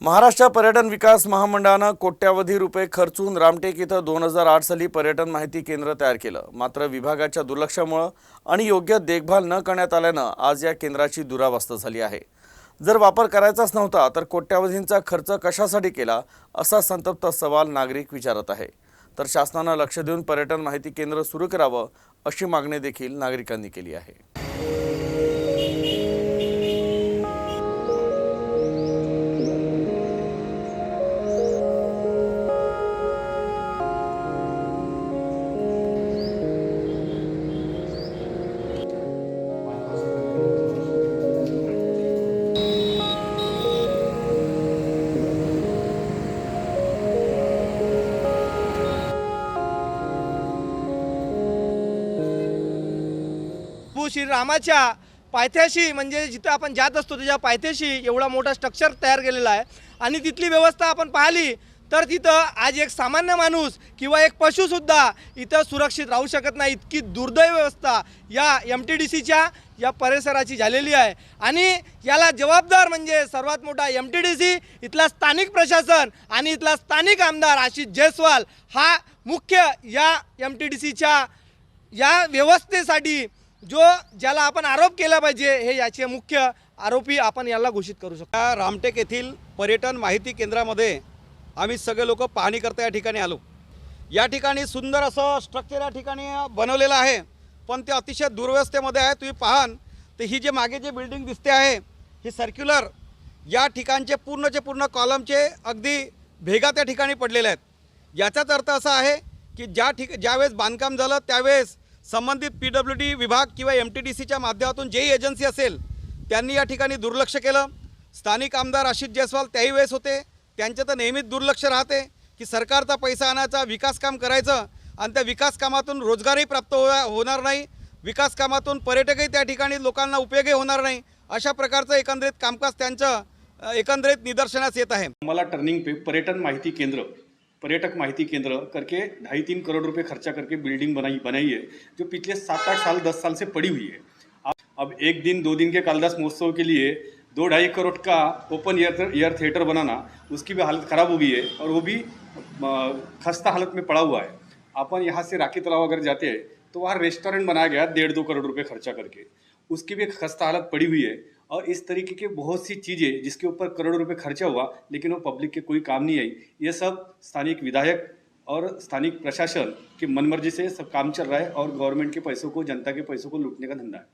महाराष्ट्र पर्यटन विकास महामंडळानं कोट्यावधी रुपये खर्चून रामटेक इथं 2008 साली पर्यटन माहिती केंद्र तयार केलं। मात्र विभागाच्या दुर्लक्षामुळे आणि योग्य देखभाल न करण्यात आल्यानं आज या केंद्राची दुरावस्था झाली आहे। जर वापर करायचाच नव्हता तर कोट्यावधींचा खर्च कशासाठी केला असा संतप्त सवाल नागरिक विचारत आहे। तर शासनानं लक्ष देऊन पर्यटन माहिती केंद्र सुरू करावं अशी मागणी देखील नागरिकांनी केली आहे। श्रीरामाच्या पायथ्याशी म्हणजे जिथे आपण जात असतो त्याच्या पायथ्याशी एवढा मोठा स्ट्रक्चर तयार केलेला आहे आणि तिथली व्यवस्था आपण पाहिली तर तिथं आज एक सामान्य माणूस किंवा एक पशुसुद्धा इथं सुरक्षित राहू शकत नाही। इतकी दुर्दैव व्यवस्था या MTDCच्या या परिसराची झालेली आहे आणि याला जबाबदार म्हणजे सर्वात मोठा MTDC, इथला स्थानिक प्रशासन आणि इथला स्थानिक आमदार आशिष जयस्वाल हा मुख्य या MTDCच्या या व्यवस्थेसाठी ज्याला आपण आरोप केला पाहिजे हे याचे मुख्य आरोपी आपण याला घोषित करू शकतो। रामटेक येथील पर्यटन माहिती केंद्रामध्ये आम्ही सगळे लोक पाहणी करता या ठिकाणी आलो। या ठिकाणी सुंदर असं स्ट्रक्चर या ठिकाणी बनवलेलं आहे, पण ते अतिशय दुर्व्यवस्थेमध्ये आहे। तुम्ही पाहान तर ही जे मागे जे बिल्डिंग दिसते आहे ही सर्क्युलर, या ठिकाणचे पूर्णचे पूर्ण कॉलमचे अगदी भेगा त्या ठिकाणी पडलेले आहेत। याचाच अर्थ असा आहे की ज्यावेळेस बांधकाम झालं त्यावेळेस संबंधित PWD विभाग किंवा MTDCच्या माध्यमातून जेही एजन्सी असेल त्यांनी या ठिकाणी दुर्लक्ष केलं। स्थानिक आमदार आशिष जयस्वाल त्याही वेळेस होते, त्यांचं तर नेहमीच दुर्लक्ष राहते की सरकारचा पैसा आणायचा, विकास काम करायचं आणि त्या विकास कामातून रोजगारही प्राप्त होणार नाही, विकास कामातून पर्यटकही त्या ठिकाणी लोकांना उपयोगी होणार नाही, अशा प्रकारचं एकंदरीत कामकाज त्यांचं एकंदरीत निदर्शनास येत आहे। मला टर्निंग पे पर्यटक माहिती केंद्र करके 2.5-3 करोड़ रुपए खर्चा करके बिल्डिंग बनाई है, जो पिछले 7-8 साल 10 साल से पड़ी हुई है। अब 1 दिन 2 दिन के कालिदास महोत्सव के लिए 2-2.5 करोड़ का ओपन एयर थिएटर बनाना, उसकी भी हालत ख़राब हो गई है और वो भी खस्ता हालत में पड़ा हुआ है। अपन यहाँ से राखी तालाब अगर जाते हैं तो वहाँ रेस्टोरेंट बनाया गया 1.5-2 करोड़ रुपए खर्चा करके, उसकी भी खस्ता हालत पड़ी हुई है। और इस तरीके के बहुत सी चीज़ें जिसके ऊपर करोड़ों रुपए खर्चा हुआ लेकिन वो पब्लिक के कोई काम नहीं आई। ये सब स्थानिक विधायक और स्थानिक प्रशासन की मनमर्जी से सब काम चल रहा है और गवर्नमेंट के पैसों को, जनता के पैसों को लूटने का धंधा है।